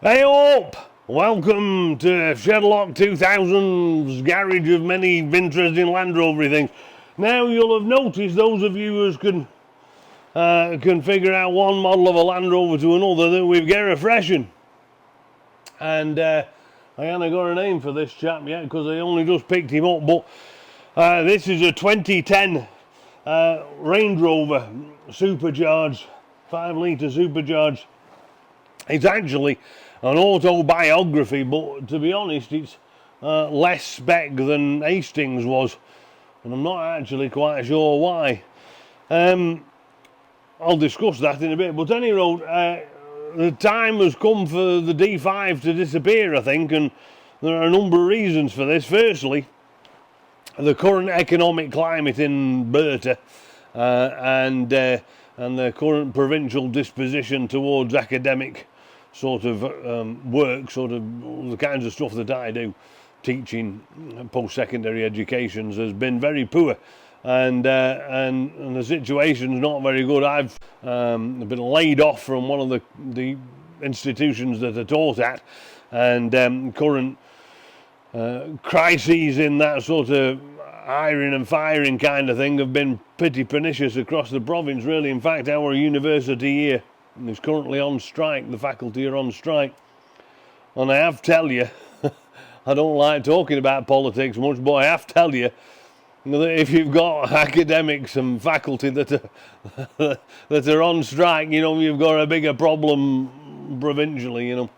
Hey up! Welcome to Sherlock 2000's garage of many interesting Landrover things. Now you'll have noticed, those of you who can figure out one model of a Landrover to another, that we've got refreshing. And I haven't got a name for this chap yet because I only just picked him up, but this is a 2010 Range Rover supercharged, 5 litre supercharged. It's actually an autobiography, but to be honest, it's less spec than Hastings was, and I'm not actually quite sure why. I'll discuss that in a bit, but anyway, the time has come for the D5 to disappear, I think, and there are a number of reasons for this. Firstly, the current economic climate in Berta and the current provincial disposition towards academic sort of work, sort of the kinds of stuff that I do, teaching post-secondary educations, has been very poor, and the situation's not very good. I've been laid off from one of the institutions that I taught at, and current crises in that sort of hiring and firing kind of thing have been pretty pernicious across the province, really. In fact, our university here is currently on strike. The faculty are on strike, and I have to tell you, I don't like talking about politics much, but I have to tell you that if you've got academics and faculty that are on strike, you know, you've got a bigger problem provincially, you know.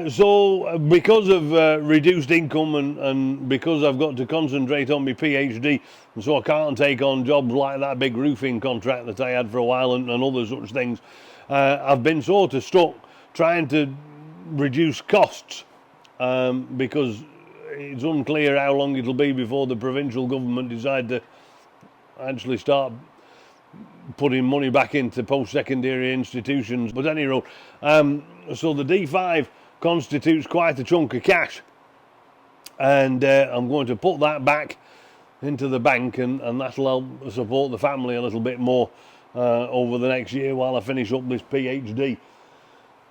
So because of reduced income and because I've got to concentrate on my PhD, and so I can't take on jobs like that big roofing contract that I had for a while and other such things, I've been sort of stuck trying to reduce costs, because it's unclear how long it'll be before the provincial government decide to actually start putting money back into post-secondary institutions. But anyway, so the D5 constitutes quite a chunk of cash, and I'm going to put that back into the bank, and that'll help support the family a little bit more over the next year while I finish up this PhD,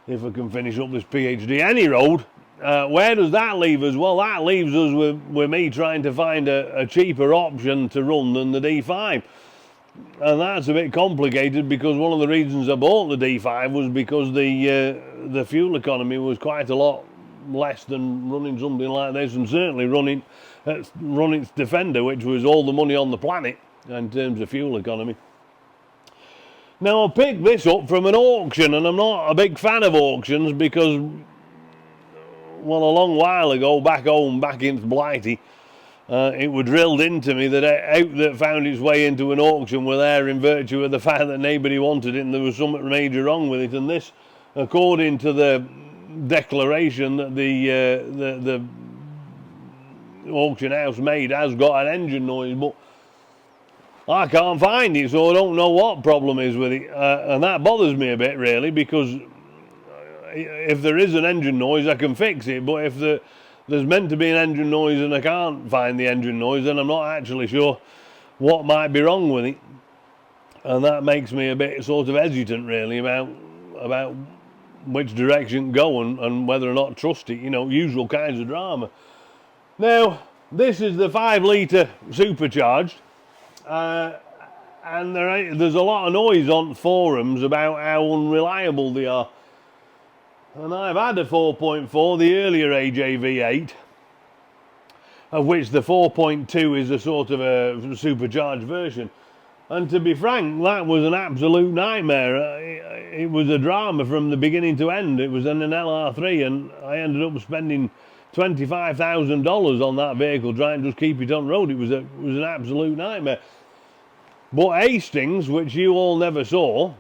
if I can finish up this PhD. Any road, where does that leave us? Well, that leaves us with me trying to find a cheaper option to run than the D5. And that's a bit complicated, because one of the reasons I bought the D5 was because the fuel economy was quite a lot less than running something like this, and certainly running its Defender, which was all the money on the planet in terms of fuel economy. Now, I picked this up from an auction, and I'm not a big fan of auctions because, well, a long while ago, back home, back in Blighty, it was drilled into me that out that found its way into an auction were there in virtue of the fact that nobody wanted it and there was something major wrong with it. And this, according to the declaration that the auction house made, has got an engine noise, but I can't find it, so I don't know what problem is with it, and that bothers me a bit, really, because if there is an engine noise, I can fix it, but if there's meant to be an engine noise and I can't find the engine noise, then I'm not actually sure what might be wrong with it. And that makes me a bit sort of hesitant, really, about which direction go and whether or not trust it, you know, usual kinds of drama. Now, this is the 5 litre supercharged, and there's a lot of noise on forums about how unreliable they are. And I've had a 4.4, the earlier AJV8, of which the 4.2 is a sort of a supercharged version. And to be frank, that was an absolute nightmare. It was a drama from the beginning to end. It was in an LR3, and I ended up spending $25,000 on that vehicle trying to just keep it on road. It was an absolute nightmare. But Hastings, which you all never saw,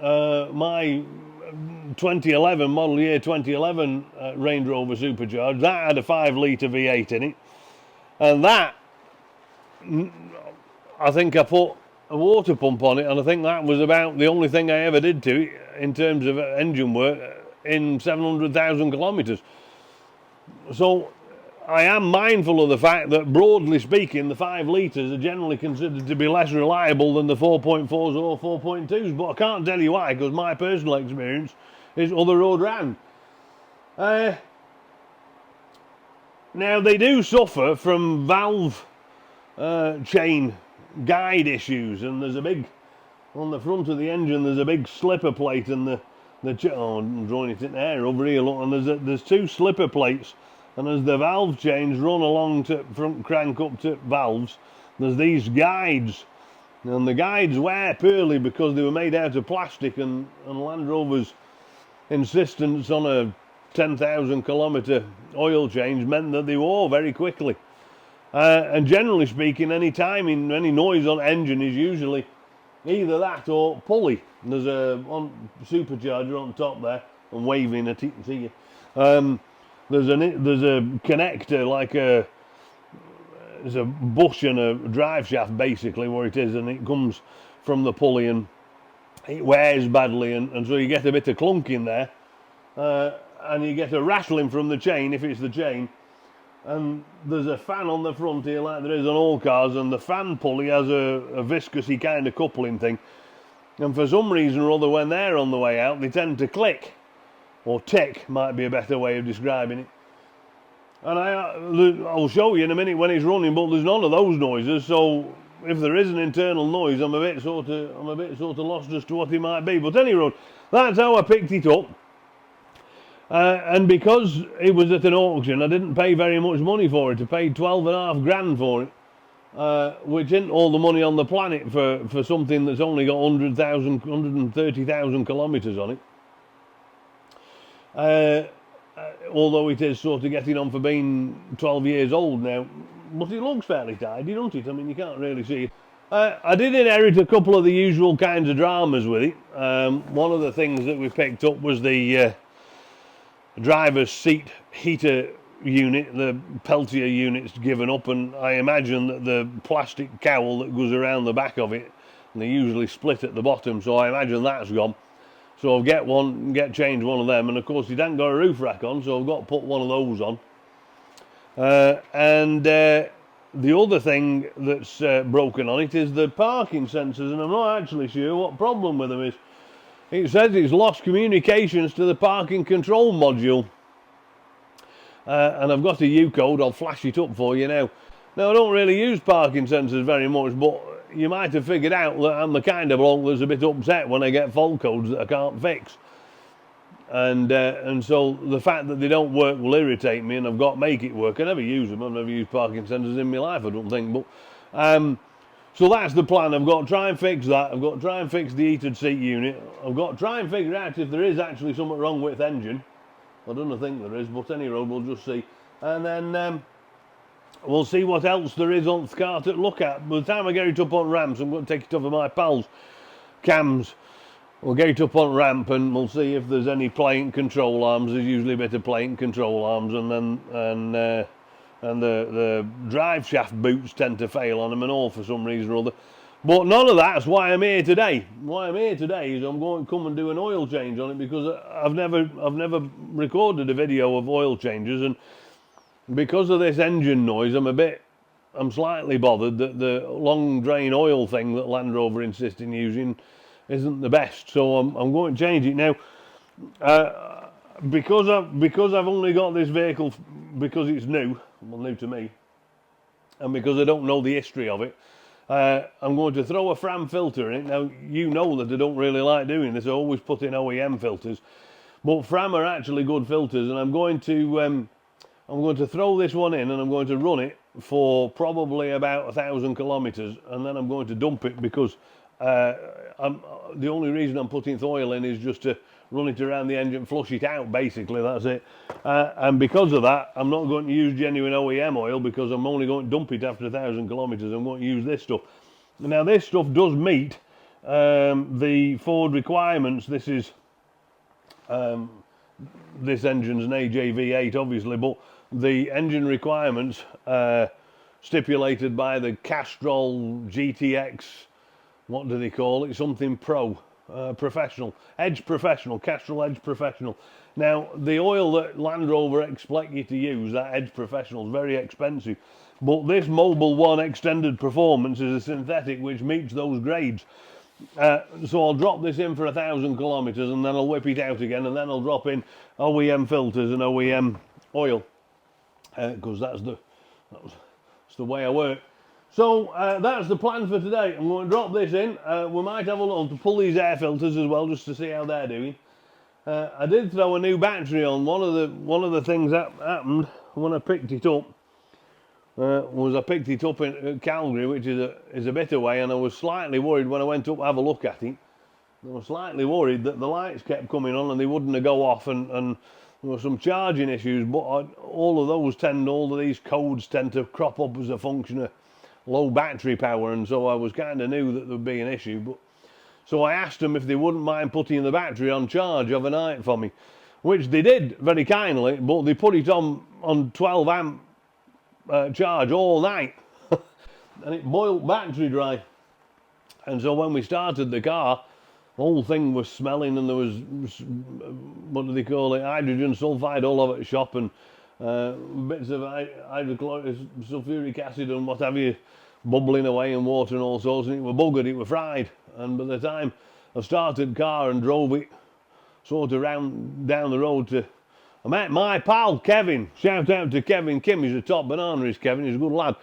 my 2011 model year 2011 Range Rover supercharged, that had a 5 litre V8 in it, and that, I think I put a water pump on it, and I think that was about the only thing I ever did to it in terms of engine work in 700,000 kilometres. So I am mindful of the fact that, broadly speaking, the 5 litres are generally considered to be less reliable than the 4.4s or 4.2s, but I can't tell you why, because my personal experience other road round. Now they do suffer from valve chain guide issues, and there's a big, on the front of the engine there's a big slipper plate, and I'm drawing it in there over here, look, and there's two slipper plates, and as the valve chains run along to front crank up to valves, there's these guides, and the guides wear poorly because they were made out of plastic, and Land Rover's insistence on a 10,000 kilometre oil change meant that they wore very quickly. And generally speaking, any timing, any noise on engine is usually either that or pulley. There's a supercharger on top there. I'm waving at it, see you. There's a connector, like there's a bush and a drive shaft basically where it is, and it comes from the pulley, and it wears badly, and so you get a bit of clunking there, and you get a rattling from the chain if it's the chain. And there's a fan on the front here like there is on all cars, and the fan pulley has a viscousy kind of coupling thing, and for some reason or other when they're on the way out they tend to click, or tick might be a better way of describing it. And I'll show you in a minute when it's running, but there's none of those noises, so if there is an internal noise I'm a bit sort of lost as to what it might be. But anyway, that's how I picked it up. And because it was at an auction, I didn't pay very much money for it. I paid 12.5 grand for it, which isn't all the money on the planet for something that's only got 130,000 kilometres on it. Although it is sort of getting on for being 12 years old now. But it looks fairly tidy, doesn't it? I mean, you can't really see it. I did inherit a couple of the usual kinds of dramas with it. One of the things that we picked up was the driver's seat heater unit. The Peltier unit's given up, and I imagine that the plastic cowl that goes around the back of it, and they usually split at the bottom, so I imagine that's gone. So I'll change one of them, and of course it hasn't got a roof rack on, so I've got to put one of those on. And the other thing that's broken on it is the parking sensors, and I'm not actually sure what problem with them is. It says it's lost communications to the parking control module. And I've got a U-code, I'll flash it up for you now. Now, I don't really use parking sensors very much, but you might have figured out that I'm the kind of bloke that's a bit upset when I get fault codes that I can't fix. And so the fact that they don't work will irritate me, and I've got to make it work. I never use them, I've never used parking sensors in my life, I don't think. But so that's the plan. I've got to try and fix that. I've got to try and fix the heated seat unit. I've got to try and figure out if there is actually something wrong with the engine. I don't think there is, but anyway, we'll just see. And then we'll see what else there is on the car to look at. By the time I get it up on ramps, I'm going to take it off of my pal's cams. We'll get it up on ramp, and we'll see if there's any plain control arms. There's usually a bit of plain control arms, and the drive shaft boots tend to fail on them and all for some reason or other. But none of that's why I'm here today. Why I'm here today is I'm going to come and do an oil change on it, because I've never recorded a video of oil changes, and because of this engine noise I'm slightly bothered that the long drain oil thing that Land Rover insists in using isn't the best. So I'm going to change it now. Because I've only got this vehicle because it's new to me, and because I don't know the history of it, I'm going to throw a Fram filter in it. Now, you know that I don't really like doing this. I always put in OEM filters, but Fram are actually good filters, and I'm going to throw this one in, and I'm going to run it for probably about 1,000 kilometres, and then I'm going to dump it, because the only reason I'm putting the oil in is just to run it around the engine, flush it out, basically, that's it. And because of that, I'm not going to use genuine OEM oil, because I'm only going to dump it after 1,000 kilometres. I'm going to use this stuff. Now, this stuff does meet the Ford requirements. This is this engine's an AJV8, obviously, but the engine requirements stipulated by the Castrol GTX, what do they call it? Something Pro. Professional, Edge Professional, Castrol Edge Professional. Now, the oil that Land Rover expect you to use, that Edge Professional, is very expensive, but this Mobil 1 Extended Performance is a synthetic which meets those grades. So I'll drop this in for 1,000 kilometres and then I'll whip it out again, and then I'll drop in OEM filters and OEM oil, because that's the way I work. So that's the plan for today. I'm going to drop this in. We might have a look to pull these air filters as well, just to see how they're doing. I did throw a new battery on. One of the things that happened when I picked it up was I picked it up in Calgary, which is a bit away, and I was slightly worried when I went up to have a look at it. I was slightly worried that the lights kept coming on and they wouldn't go off, and there were some charging issues, but all of these codes tend to crop up as a function of low battery power, and so I was kind of knew that there would be an issue. But so I asked them if they wouldn't mind putting the battery on charge overnight for me, which they did very kindly, but they put it on 12 amp charge all night and it boiled battery dry. And so when we started the car, the whole thing was smelling, and there was, what do they call it, hydrogen sulfide all over the shop, and bits of hydrochloric sulfuric acid and what have you bubbling away, and water and all sorts, and it were buggered, it were fried. And by the time I started the car and drove it sort of down the road to, I met my pal Kevin. Shout out to Kevin Kim, he's a top banana, is Kevin, he's a good lad.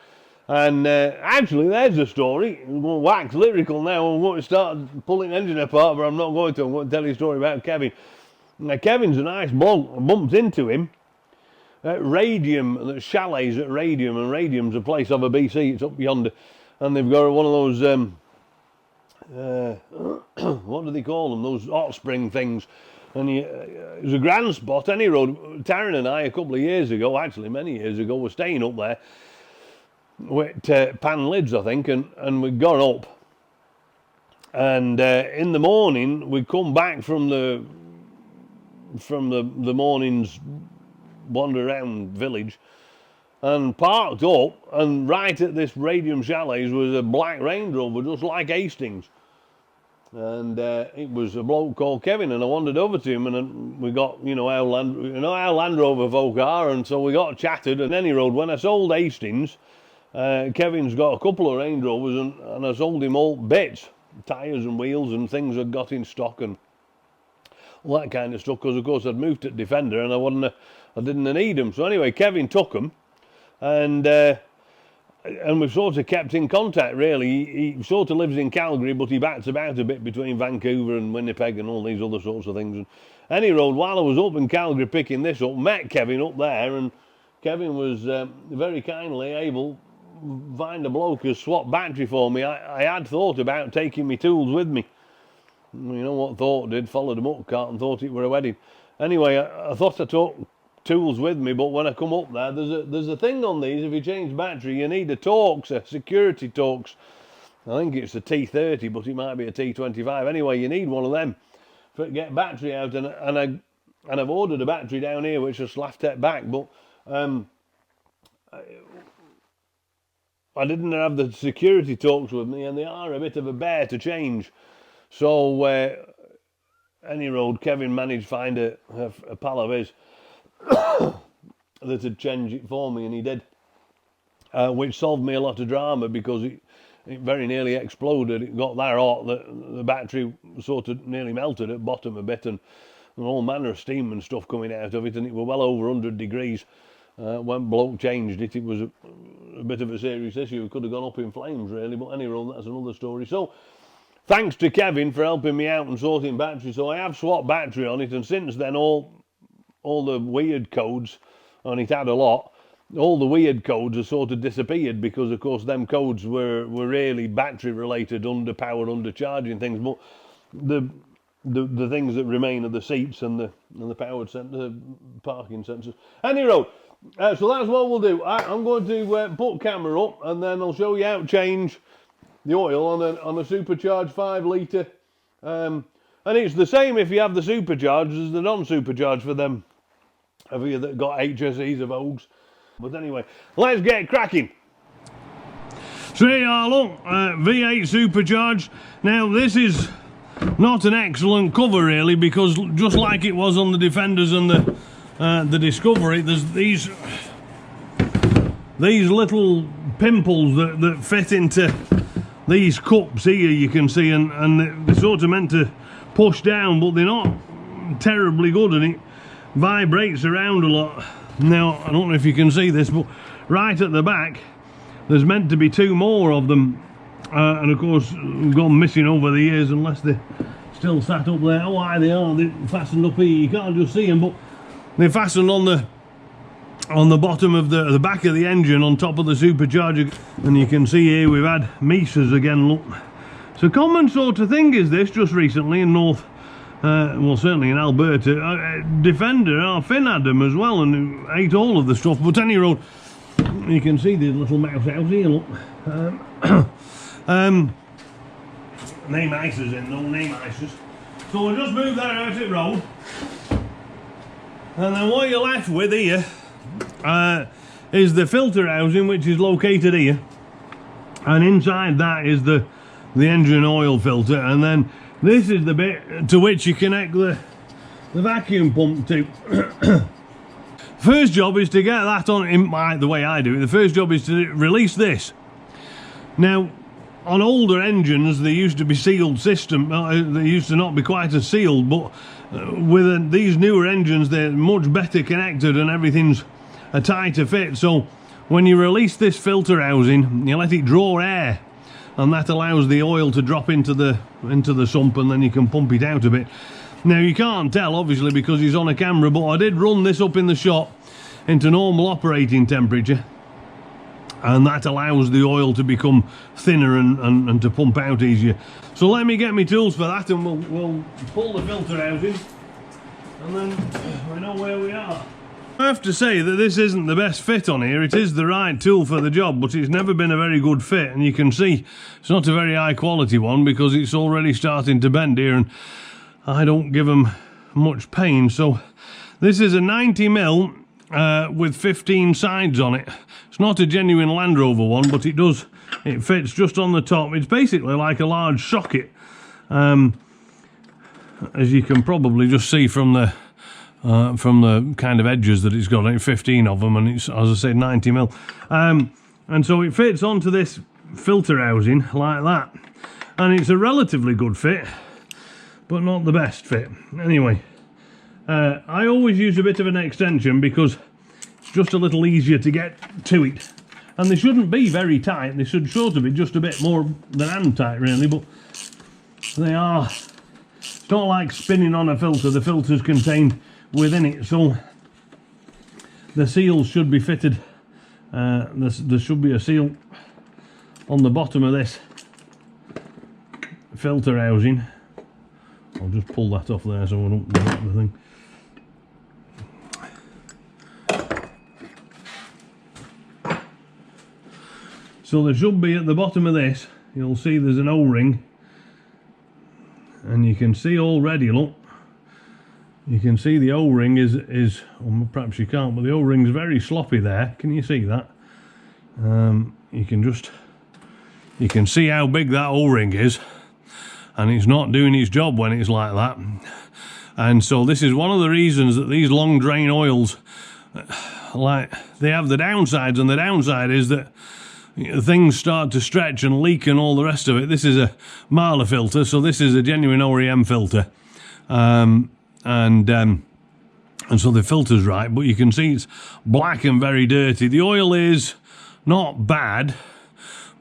And actually there's the story. I'm going to wax lyrical now. I'm going to start pulling the engine apart, but I'm not going to. I'm going to tell you a story about Kevin. Now, Kevin's a nice bloke. I bumped into him at Radium, the chalets at Radium, and Radium's a place over BC, it's up yonder, and they've got one of those what do they call them, those hot spring things, and it was a grand spot. Any road, Taryn and I a couple of years ago, actually many years ago, were staying up there with Pan Lids, I think, and we'd gone up, and in the morning we'd come back from the morning's wander around village and parked up, and right at this Radium Chalets was a black Range Rover, just like Hastings, and it was a bloke called Kevin, and I wandered over to him, and we got, you know how Landrover folk are, and so we got chatted. And any road, when I sold Hastings, Kevin's got a couple of Range Rovers, and I sold him all bits, tyres and wheels and things I'd got in stock and all that kind of stuff, because of course I'd moved to Defender and I didn't need them. So anyway, Kevin took them, and we've sort of kept in contact, really. He sort of lives in Calgary, but he bats about a bit between Vancouver and Winnipeg and all these other sorts of things. And any road, while I was up in Calgary picking this up, met Kevin up there, and Kevin was very kindly able to find a bloke who swapped battery for me. I had thought about taking my tools with me. You know what thought did, followed them up cart and thought it were a wedding. Anyway, I thought I took tools with me, but when I come up there, there's a thing on these. If you change battery, you need a Torx, a security Torx. I think it's a T30, but it might be a T25. Anyway, you need one of them to get battery out, and I've ordered a battery down here which I slapped it back, but I didn't have the security Torx with me, and they are a bit of a bear to change. So any road, Kevin managed to find a pal of his that had changed it for me, and he did, which solved me a lot of drama, because it very nearly exploded. It got that hot that the battery sort of nearly melted at bottom a bit, and all manner of steam and stuff coming out of it, and it was well over 100 degrees. When bloke changed it, it was a bit of a serious issue. It could have gone up in flames, really, but anyway, that's another story. So thanks to Kevin for helping me out and sorting battery. So I have swapped battery on it, and since then all the weird codes, and it had a lot, all the weird codes have sort of disappeared, because of course them codes were really battery related, under power, under charging things, but the things that remain are the seats and the powered sensor, parking sensors. Anyway, so that's what we'll do. I'm going to put camera up, and then I'll show you how to change the oil on a supercharged 5 litre, and it's the same if you have the supercharged as the non-supercharged for them of you that got HSEs of Oaks. But anyway, let's get cracking. So here you are, look, V8 supercharged. Now this is not an excellent cover really, because just like it was on the Defenders and the Discovery, there's these little pimples that fit into these cups here you can see, and they're sort of meant to push down, but they're not terribly good, and it vibrates around a lot. Now, I don't know if you can see this, but right at the back there's meant to be 2 more of them, and of course gone missing over the years, unless they're still sat up there. Oh, why they are, they're fastened up here, you can't just see them, but they're fastened on the bottom of the back of the engine, on top of the supercharger. And you can see here we've had Misas again, look. So common sort of thing is this, just recently in North, well, certainly in Alberta. Defender, our Finn had them as well, and ate all of the stuff. But any road, you can see the little mouse house here, look. Name ices in, no name ices. So we'll just move that out of the road. And then what you're left with here is the filter housing, which is located here. And inside that is the engine oil filter. And then this is the bit to which you connect the vacuum pump to. First job is to get that on, the way I do it, the first job is to release this. Now, on older engines, there used to be sealed system. They used to not be quite as sealed, but with these newer engines, they're much better connected and everything's a tighter fit. So when you release this filter housing, you let it draw air, and that allows the oil to drop into the sump, and then you can pump it out a bit. Now, you can't tell obviously because he's on a camera, but I did run this up in the shop into normal operating temperature, and that allows the oil to become thinner and to pump out easier. So let me get my tools for that, and we'll pull the filter housing, and then we know where we are. I have to say that this isn't the best fit on here. It is the right tool for the job, but it's never been a very good fit, and you can see it's not a very high quality one because it's already starting to bend here, and I don't give them much pain. So this is a 90mm with 15 sides on it. It's not a genuine Landrover one, but it fits just on the top. It's basically like a large socket, as you can probably just see from the kind of edges that it's got. Like 15 of them, and it's, as I said, 90mm. And so it fits onto this filter housing like that, and it's a relatively good fit, but not the best fit. Anyway, I always use a bit of an extension because it's just a little easier to get to it, and they shouldn't be very tight. They should sort of be just a bit more than hand tight really, but they are. It's not like spinning on a filter. The filter's contained within it, so the seals should be fitted. There should be a seal on the bottom of this filter housing. I'll just pull that off there so I don't break the thing. So there should be at the bottom of this, you'll see there's an O-ring, and you can see already, look, you can see the O-ring is well, perhaps you can't, but the O-ring's very sloppy there. Can you see that? You can see how big that O-ring is, and it's not doing its job when it's like that. And so this is one of the reasons that these long drain oils, like, they have the downsides, and the downside is that things start to stretch and leak and all the rest of it. This is a Marla filter, so this is a genuine OEM filter, and so the filter's right, but you can see it's black and very dirty. The oil is not bad,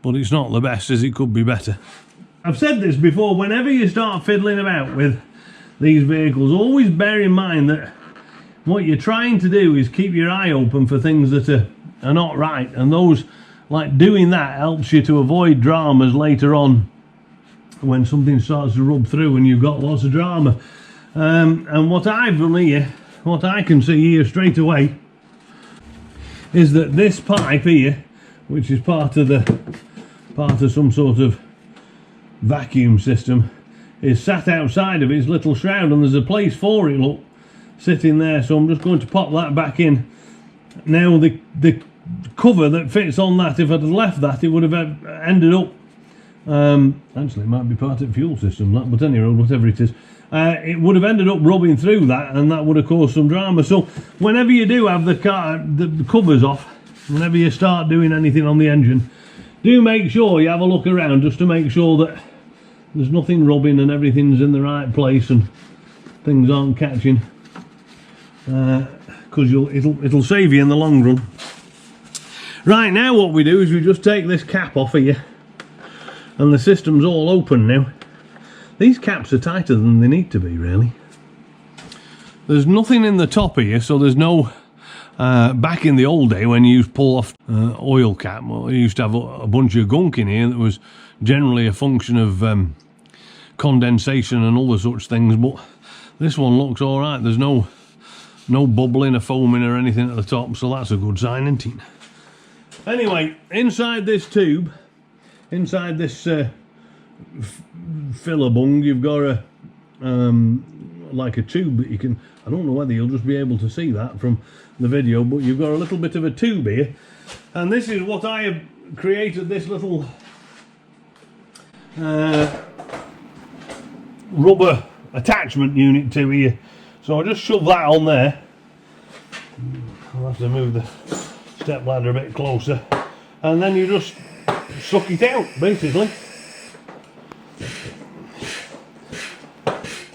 but it's not the best, as it could be better. I've said this before, whenever you start fiddling about with these vehicles, always bear in mind that what you're trying to do is keep your eye open for things that are not right, and those, like, doing that helps you to avoid dramas later on when something starts to rub through and you've got lots of drama. And what I've done here, what I can see here straight away, is that this pipe here, which is part of some sort of vacuum system, is sat outside of its little shroud, and there's a place for it, look, sitting there. So I'm just going to pop that back in. Now the cover that fits on that, if I'd have left that, it would have ended up, actually it might be part of the fuel system, that, but anyway, whatever it is, it would have ended up rubbing through that, and that would have caused some drama. So whenever you do have the covers off, whenever you start doing anything on the engine, do make sure you have a look around just to make sure that there's nothing rubbing and everything's in the right place and things aren't catching, because it'll save you in the long run. Right, now what we do is we just take this cap off here, and the system's all open now. These caps are tighter than they need to be, really. There's nothing in the top here, so there's no back in the old day when you used to pull off oil cap, well, you used to have a bunch of gunk in here that was generally a function of condensation and other such things, but this one looks all right. There's no bubbling or foaming or anything at the top, so that's a good sign, isn't it? Anyway, inside this tube, inside this filler bung, you've got a like a tube that you can, I don't know whether you'll just be able to see that from the video, but you've got a little bit of a tube here, and this is what I have created, this little rubber attachment unit to here. So I just shove that on there. I'll have to move the step ladder a bit closer, and then you just suck it out basically,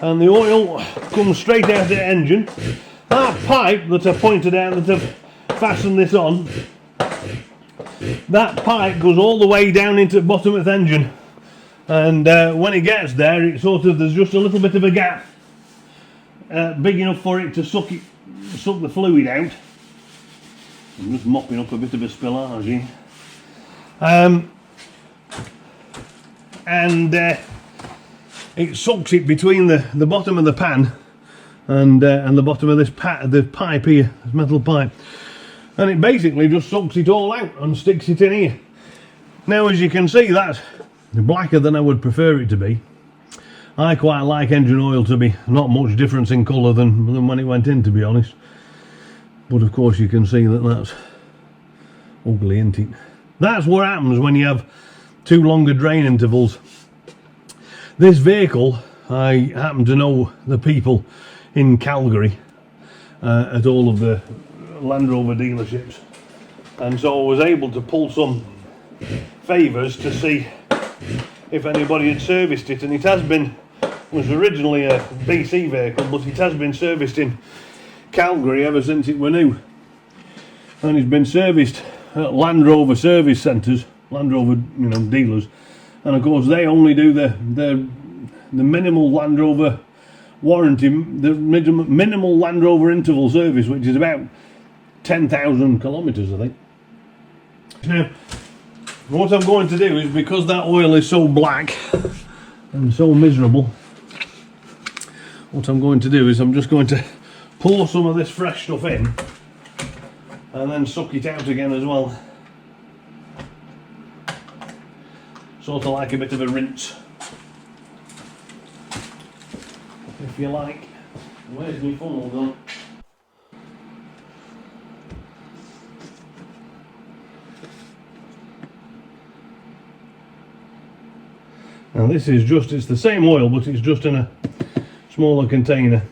and the oil comes straight out of the engine. That pipe that I pointed out that I've fastened this on, that pipe goes all the way down into the bottom of the engine, and when it gets there, it sort of, there's just a little bit of a gap big enough for it to suck the fluid out. I'm just mopping up a bit of a spillage here. And it sucks it between the bottom of the pan and the bottom of this the pipe here, this metal pipe, and it basically just sucks it all out and sticks it in here. Now, as you can see, that's blacker than I would prefer it to be. I quite like engine oil to be not much difference in colour than when it went in, to be honest. But of course you can see that that's ugly, isn't it? That's what happens when you have too longer drain intervals. This vehicle, I happen to know the people in Calgary at all of the Landrover dealerships, and so I was able to pull some favours to see if anybody had serviced it, and it was originally a BC vehicle, but it has been serviced in Calgary ever since it were new, and it's been serviced at Landrover service centres, Landrover, dealers, and of course they only do the minimal Landrover warranty, the minimal Landrover interval service, which is about 10,000 kilometres, I think. Now, what I'm going to do is, because that oil is so black and so miserable, what I'm going to do is I'm just going to pour some of this fresh stuff in and then suck it out again as well, sort of like a bit of a rinse, if you like. Where's my funnel gone? Now this is it's the same oil, but it's just in a smaller container.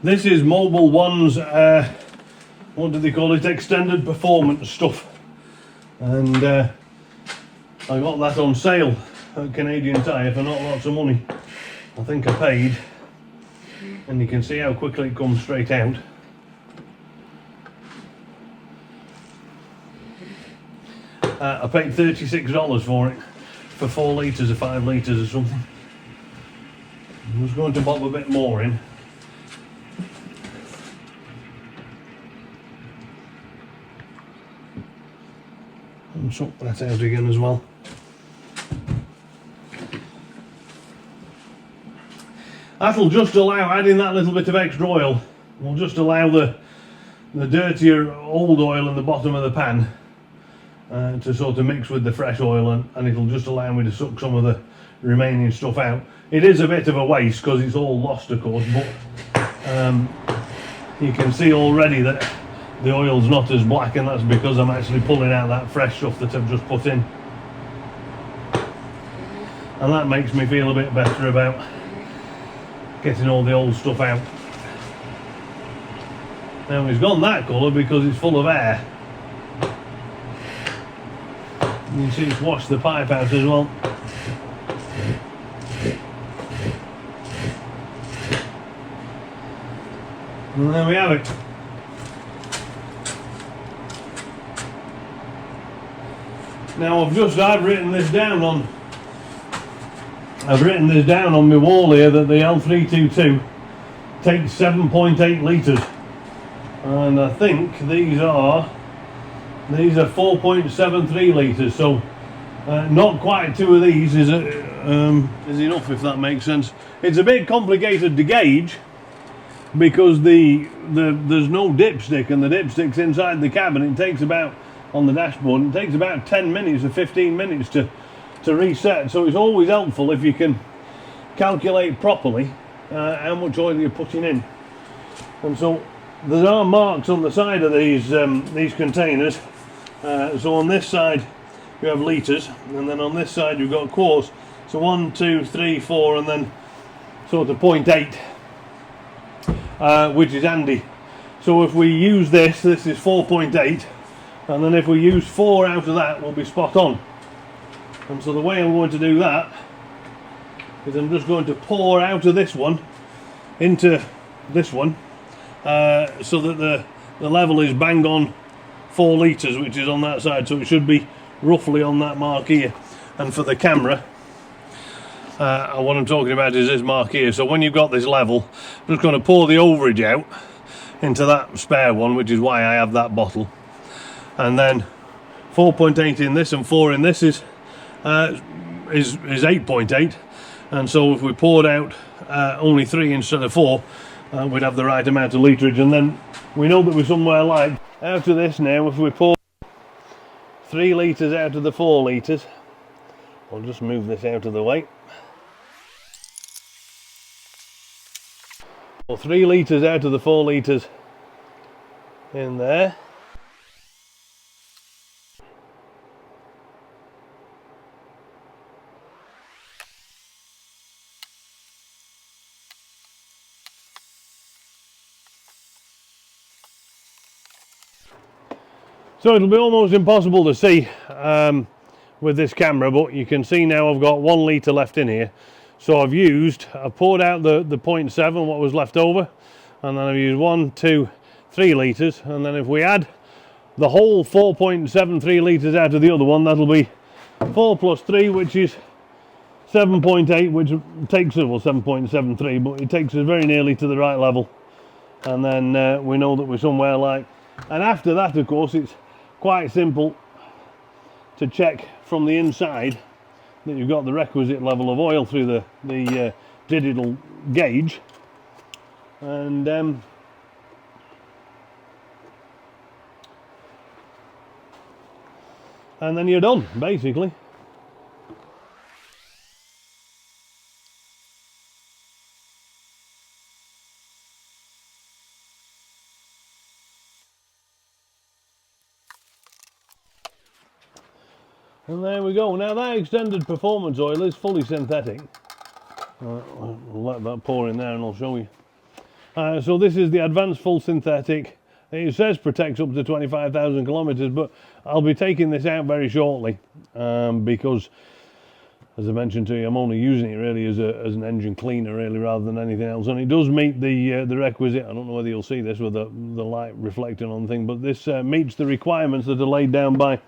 This is Mobil One's, what do they call it, extended performance stuff, and I got that on sale at Canadian Tire for not lots of money. I think I paid, and you can see how quickly it comes straight out. I paid $36 for it, for 4 litres or 5 litres or something. I'm just going to bob a bit more in. And suck that out again as well. That'll just allow, adding that little bit of extra oil will just allow the dirtier old oil in the bottom of the pan to sort of mix with the fresh oil, and it'll just allow me to suck some of the remaining stuff out. It is a bit of a waste because it's all lost, of course, but you can see already that the oil's not as black, and that's because I'm actually pulling out that fresh stuff that I've just put in, and that makes me feel a bit better about getting all the old stuff out. Now it's gone that colour because it's full of air, You can see it's washed the pipe out as well. And there we have it. Now I've written this down on my wall here that the L322 takes 7.8 litres, and I think these are 4.73 litres, so not quite two of these is enough, if that makes sense. It's a bit complicated to gauge because there's no dipstick, and the dipstick's inside the cab, and it takes about, on the dashboard, it takes about 10 minutes or 15 minutes to reset, so it's always helpful if you can calculate properly how much oil you're putting in. And so there are marks on the side of these containers. So on this side you have litres, and then on this side you've got quarts. So 1, 2, 3, 4, and then sort of 0.8, which is handy. So if we use this is 4.8, and then if we use 4 out of that, we'll be spot on. And so the way I'm going to do that is I'm just going to pour out of this one into this one, so that the level is bang on 4 litres, which is on that side, so it should be roughly on that mark here. And for the camera, what I'm talking about is this mark here. So when you've got this level, I'm just going to pour the overage out into that spare one, which is why I have that bottle, and then 4.8 in this and 4 in this is 8.8, and so if we poured out only 3 instead of 4, we'd have the right amount of litrage. And then we know that we're somewhere like out of this now. If we pour 3 litres out of the 4 litres, I'll just move this out of the way. Or 3 litres out of the 4 litres in there. So it'll be almost impossible to see with this camera, but you can see now I've got 1 litre left in here. So I've poured out the 0.7, what was left over, and then I've used 1, 2, 3 litres, and then if we add the whole 4.73 litres out of the other one, that'll be 4 plus 3, which is 7.8, which takes us, well, 7.73, but it takes us very nearly to the right level. And then we know that we're somewhere like, and after that, of course, it's quite simple to check from the inside that you've got the requisite level of oil through the digital gauge, and then you're done, basically. And there we go. Now that extended performance oil is fully synthetic. I'll let that pour in there and I'll show you. So this is the advanced full synthetic. It says protects up to 25,000 kilometers, but I'll be taking this out very shortly because, as I mentioned to you, I'm only using it really as an engine cleaner, really, rather than anything else. And it does meet the requisite. I don't know whether you'll see this with the light reflecting on the thing, but this meets the requirements that are laid down by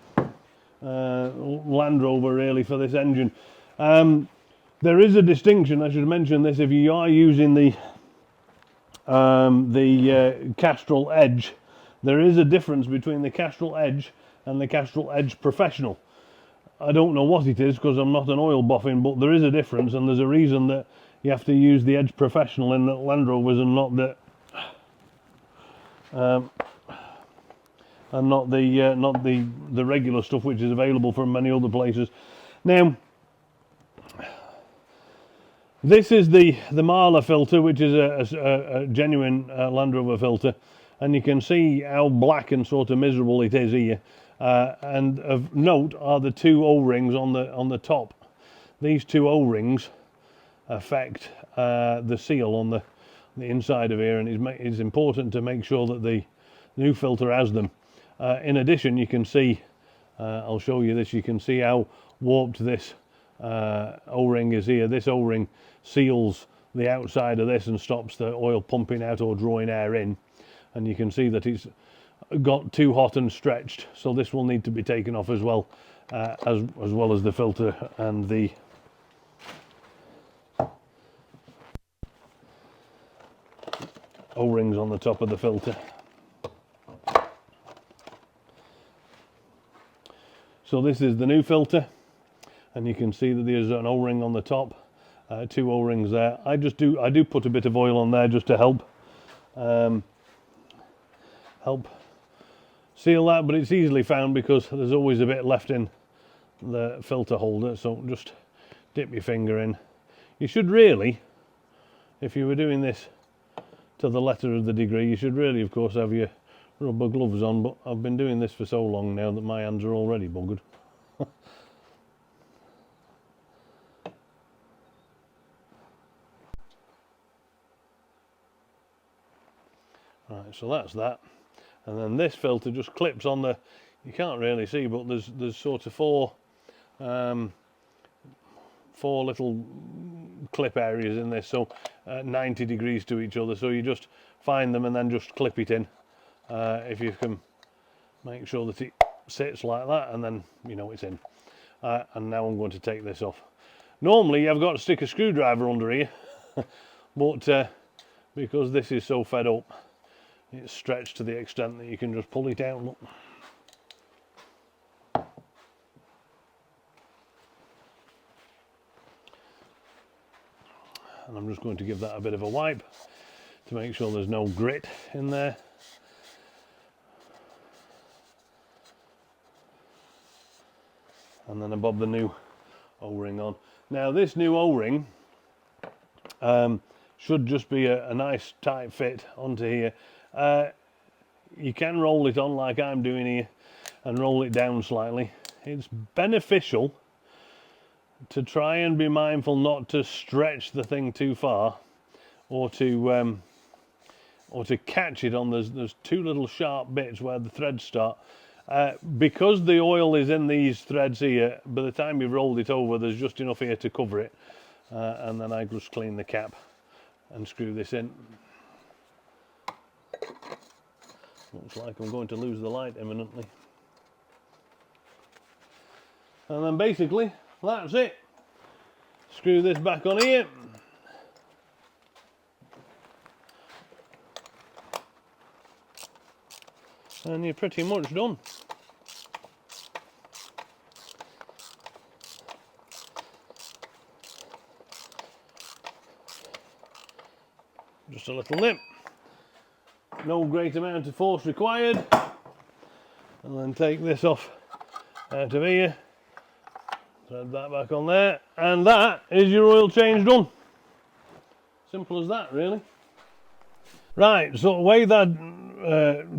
Landrover, really, for this engine. There is a distinction, I should mention this, if you are using the Castrol Edge. There is a difference between the Castrol Edge and the Castrol Edge Professional. I don't know what it is because I'm not an oil boffin, but there is a difference, and there's a reason that you have to use the Edge Professional in the Land Rovers and not the regular stuff, which is available from many other places. Now, this is the Marla filter, which is a genuine Land Rover filter, and you can see how black and sort of miserable it is here. And of note are the 2 O-rings on the top. These 2 O-rings affect the seal on the inside of here, and it's important to make sure that the new filter has them. In addition, you can see I'll show you this. You can see how warped this O-ring is here. This O-ring seals the outside of this and stops the oil pumping out or drawing air in, and you can see that it's got too hot and stretched, so this will need to be taken off as well, as well as the filter and the O-rings on the top of the filter. So this is the new filter, and you can see that there's an O-ring on the top, 2 O-rings there. I do put a bit of oil on there just to help seal that, but it's easily found because there's always a bit left in the filter holder, so just dip your finger in. You should really, if you were doing this to the letter of the degree, you should really of course have your rubber gloves on, but I've been doing this for so long now that my hands are already buggered. Right, so that's that, and then this filter just clips on the, you can't really see, but there's sort of four little clip areas in this, so 90 degrees to each other, so you just find them and then just clip it in, if you can make sure that it sits like that, and then you know it's in. And now I'm going to take this off. Normally I've got to stick a screwdriver under here but because this is so fed up, it's stretched to the extent that you can just pull it out. Look. And I'm just going to give that a bit of a wipe to make sure there's no grit in there. And then I bob the new O-ring on. Now this new O-ring should just be a nice tight fit onto here. You can roll it on like I'm doing here and roll it down slightly. It's beneficial to try and be mindful not to stretch the thing too far, or to catch it on. There's 2 little sharp bits where the threads start. Because the oil is in these threads here, by the time you've rolled it over, there's just enough here to cover it, and then I just clean the cap and screw this in. Looks like I'm going to lose the light imminently. And then basically that's it. Screw this back on here. And you're pretty much done. Just a little nip. No great amount of force required. And then take this off out of here. Thread that back on there. And that is your oil change done. Simple as that, really. Right, so the way that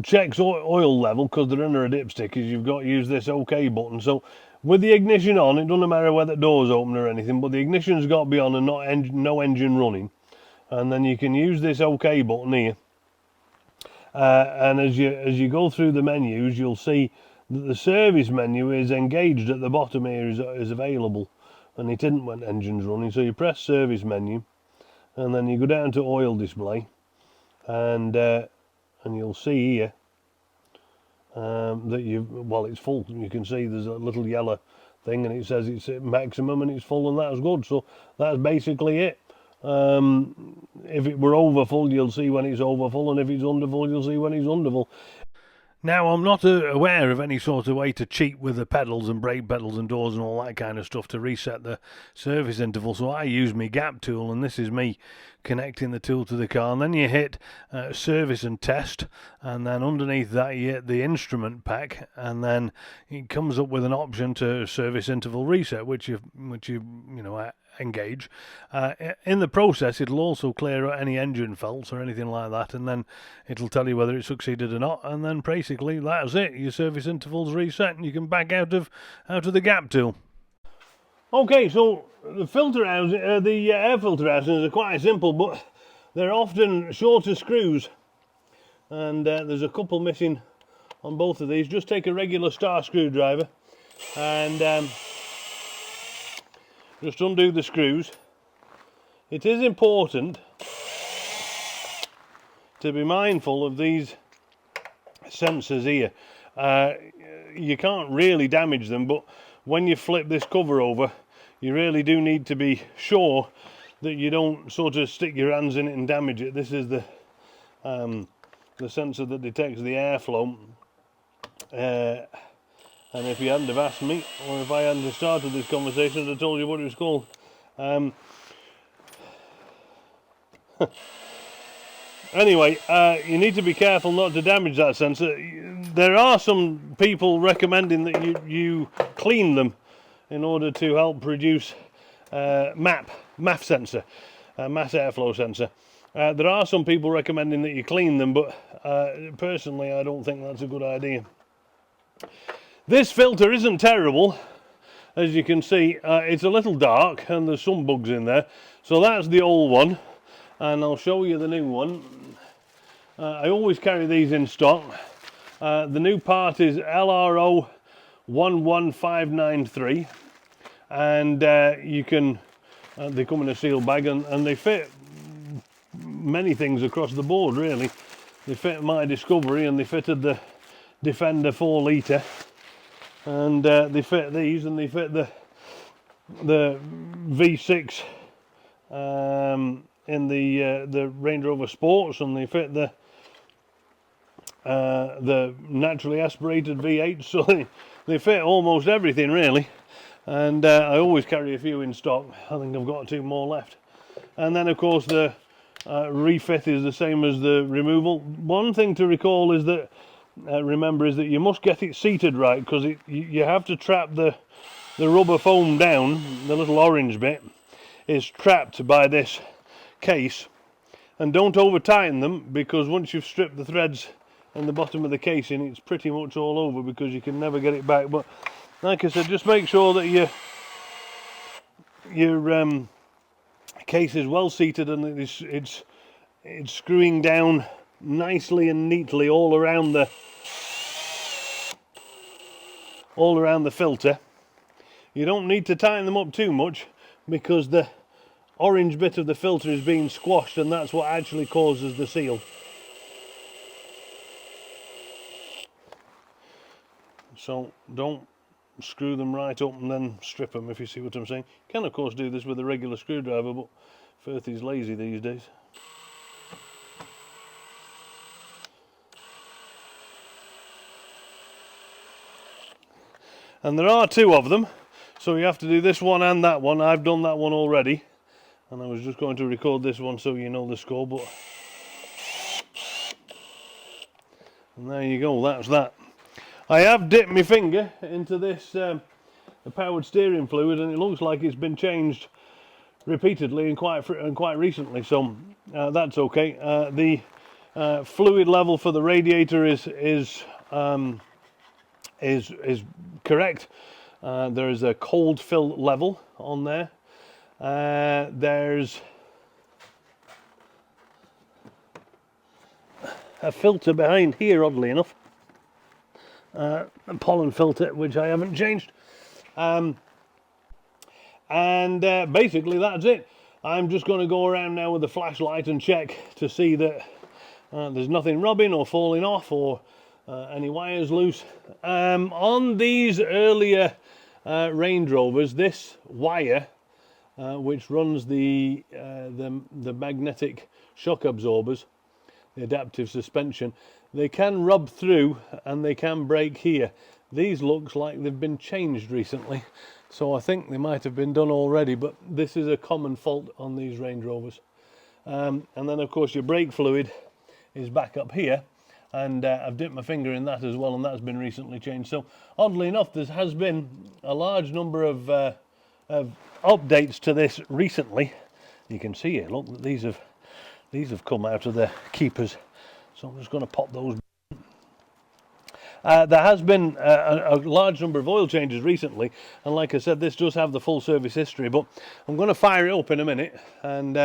checks oil level, because they're under a dipstick, is you've got to use this OK button. So with the ignition on, it doesn't matter whether the door's open or anything, but the ignition's got to be on and no engine running. And then you can use this OK button here. And as you go through the menus, you'll see that the service menu is engaged at the bottom here, is available, and it isn't when engine's running. So you press service menu, and then you go down to oil display, and you'll see here that well, it's full. You can see there's a little yellow thing, and it says it's at maximum and it's full, and that's good. So that's basically it. If it were over full, you'll see when it's over full, and if it's under full, you'll see when it's under full. Now, I'm not aware of any sort of way to cheat with the pedals and brake pedals and doors and all that kind of stuff to reset the service interval, so I use my GAP tool, and this is me connecting the tool to the car. And then you hit service and test, and then underneath that you hit the instrument pack, and then it comes up with an option to service interval reset, which you engage. In the process, it'll also clear out any engine faults or anything like that, and then it'll tell you whether it succeeded or not, and then basically that's it. Your service interval's reset and you can back out of the GAP tool. Okay, so the filter housing, the air filter housings are quite simple, but they're often shorter screws, and there's a couple missing on both of these. Just take a regular star screwdriver and just undo the screws. It is important to be mindful of these sensors here. You can't really damage them, but when you flip this cover over, you really do need to be sure that you don't sort of stick your hands in it and damage it. This is the sensor that detects the airflow. And if you hadn't have asked me, or if I hadn't have started this conversation, I'd have told you what it was called. Anyway, you need to be careful not to damage that sensor. There are some people recommending that you clean them in order to help produce MAF sensor, mass airflow sensor. There are some people recommending that you clean them, but personally I don't think that's a good idea. This filter isn't terrible. As you can see, it's a little dark and there's some bugs in there. So that's the old one, and I'll show you the new one. I always carry these in stock. The new part is LRO 11593, and you can they come in a sealed bag, and they fit many things across the board really. They fit my Discovery, and they fitted the Defender 4 litre, and they fit these, and they fit the V6 in the Range Rover Sports, and they fit the naturally aspirated V8, so they fit almost everything really. And I always carry a few in stock. I think I've got 2 more left. And then of course the refit is the same as the removal. One thing to recall is that remember is that you must get it seated right, because you have to trap the rubber foam down. The little orange bit is trapped by this case, and don't over tighten them, because once you've stripped the threads in the bottom of the casing, it's pretty much all over, because you can never get it back. But like I said, just make sure that your case is well seated, and it's screwing down nicely and neatly all around the filter. You don't need to tighten them up too much, because the orange bit of the filter is being squashed, and that's what actually causes the seal. So don't screw them right up and then strip them, if you see what I'm saying. You can of course do this with a regular screwdriver, but Firthy's lazy these days. And there are 2 of them, so you have to do this one and that one. I've done that one already, and I was just going to record this one so you know the score, but and there you go, that's that. I have dipped my finger into this the powered steering fluid, and it looks like it's been changed repeatedly and quite recently, so that's okay. The fluid level for the radiator is correct. There is a cold fill level on there. There's a filter behind here, oddly enough, a pollen filter, which I haven't changed. Basically that's it. I'm just going to go around now with a flashlight and check to see that there's nothing rubbing or falling off, or any wires loose. On these earlier Range Rovers, this wire which runs the magnetic shock absorbers, the adaptive suspension, they can rub through and they can break here. These looks like they've been changed recently, so I think they might have been done already, but this is a common fault on these Range Rovers. And then of course your brake fluid is back up here, and I've dipped my finger in that as well, and that's been recently changed. So oddly enough, there has been a large number of updates to this recently. You can see here, look, these have come out of the keepers, so I'm just going to pop those. There has been a large number of oil changes recently, and like I said, this does have the full service history, but I'm going to fire it up in a minute, and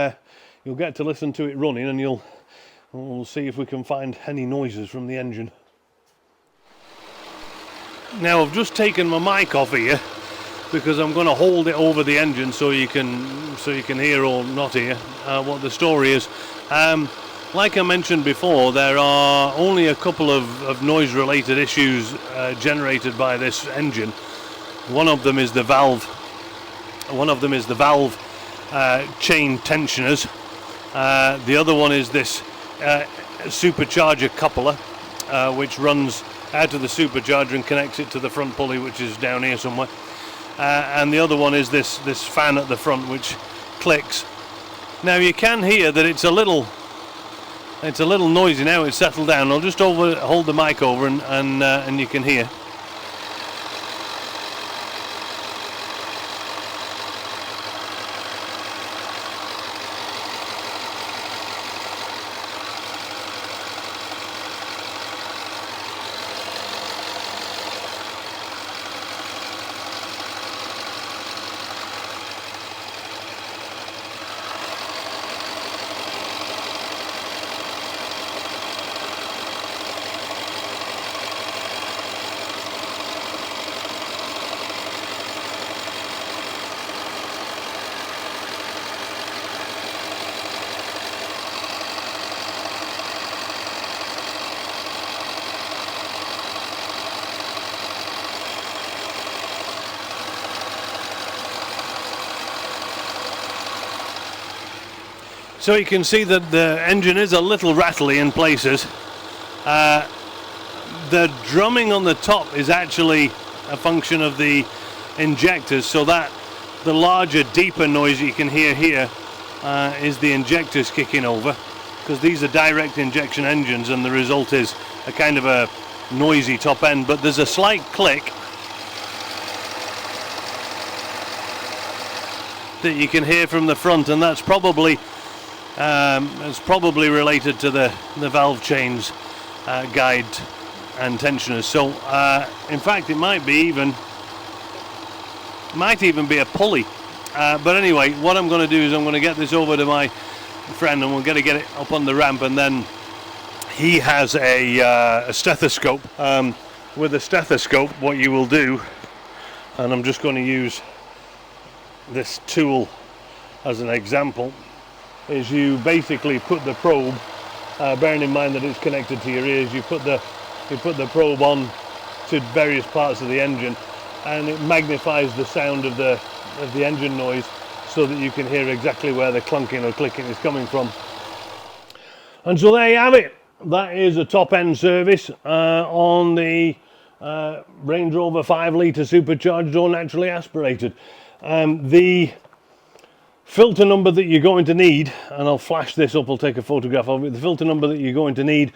you'll get to listen to it running, and we'll see if we can find any noises from the engine. Now I've just taken my mic off here because I'm going to hold it over the engine so you can hear or not hear what the story is. Like I mentioned before, there are only a couple of noise related issues generated by this engine. One of them is the valve chain tensioners. The other one is this supercharger coupler, which runs out of the supercharger and connects it to the front pulley, which is down here somewhere. And the other one is this fan at the front, which clicks. Now you can hear that it's a little noisy now. It's settled down. I'll just hold the mic over and you can hear. So you can see that the engine is a little rattly in places. The drumming on the top is actually a function of the injectors, so that the larger, deeper noise you can hear here is the injectors kicking over, because these are direct injection engines and the result is a kind of a noisy top end. But there's a slight click that you can hear from the front, and that's probably related to the valve chains guide and tensioners. So in fact it might even be a pulley, but anyway, what I'm going to do is I'm going to get this over to my friend and we're going to get it up on the ramp, and then he has a stethoscope. With a stethoscope, what you will do, and I'm just going to use this tool as an example, is you basically put the probe, bearing in mind that it's connected to your ears, you put the probe on to various parts of the engine, and it magnifies the sound of the engine noise so that you can hear exactly where the clunking or clicking is coming from. And so there you have it. That is a top end service on the Range Rover 5 litre supercharged or naturally aspirated. The filter number that you're going to need, and I'll flash this up, I'll take a photograph of it. The filter number that you're going to need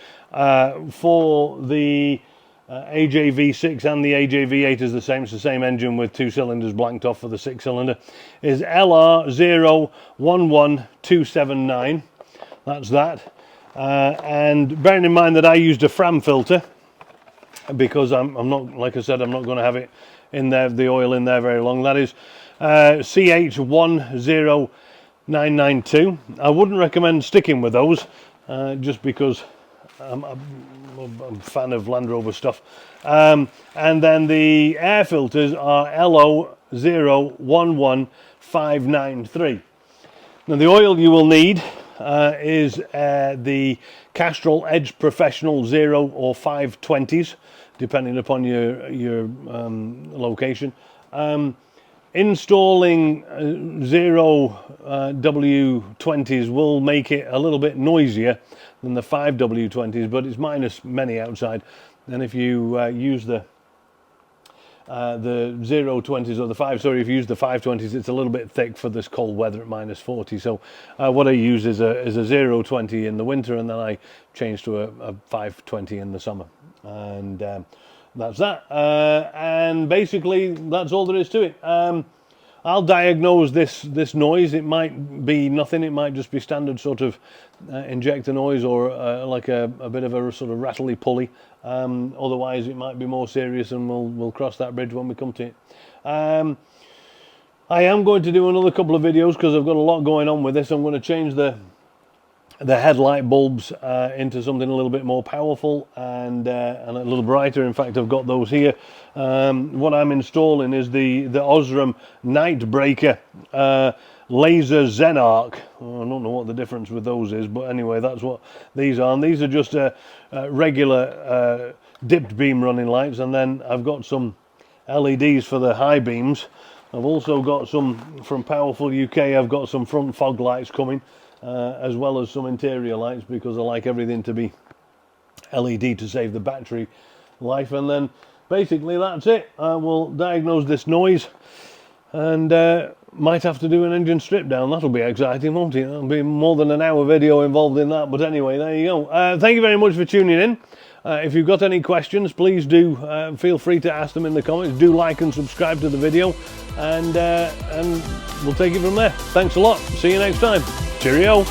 for the AJV6 and the AJV8 is the same. It's the same engine with 2 cylinders blanked off for the 6-cylinder. Is LR011279. That's that. And bearing in mind that I used a Fram filter, because I'm not, like I said, I'm not going to have it in there, the oil in there very long. That is CH10992. I wouldn't recommend sticking with those, just because I'm a fan of Landrover stuff. And then the air filters are LO011593. Now the oil you will need is the Castrol Edge Professional 0 or 520s, depending upon your location. Installing 0W20s will make it a little bit noisier than the 5W20s, but it's minus many outside. And if you use the 020s or the 5, sorry, if you use the 520s, it's a little bit thick for this cold weather at minus 40. So what I use is a 020 in the winter, and then I change to a 520 in the summer. And that's that. And basically, that's all there is to it. I'll diagnose this noise. It might be nothing. It might just be standard sort of injector noise, or like a bit of a sort of rattly pulley. Otherwise, it might be more serious, and we'll cross that bridge when we come to it. I am going to do another couple of videos because I've got a lot going on with this. I'm going to change the the headlight bulbs into something a little bit more powerful and a little brighter. In fact, I've got those here. What I'm installing is the Osram Night Breaker Laser Zenarc. I don't know what the difference with those is, but anyway, that's what these are. And these are just regular dipped beam running lights, and then I've got some LEDs for the high beams. I've also got some from Powerful UK. I've got some front fog lights coming, as well as some interior lights, because I like everything to be LED to save the battery life. And then basically that's it. I will diagnose this noise and might have to do an engine strip down. That'll be exciting, won't it? That'll be more than an hour video involved in that. But anyway, there you go. Thank you very much for tuning in. If you've got any questions, please do feel free to ask them in the comments. Do like and subscribe to the video, and we'll take it from there. Thanks a lot. See you next time. Cheerio.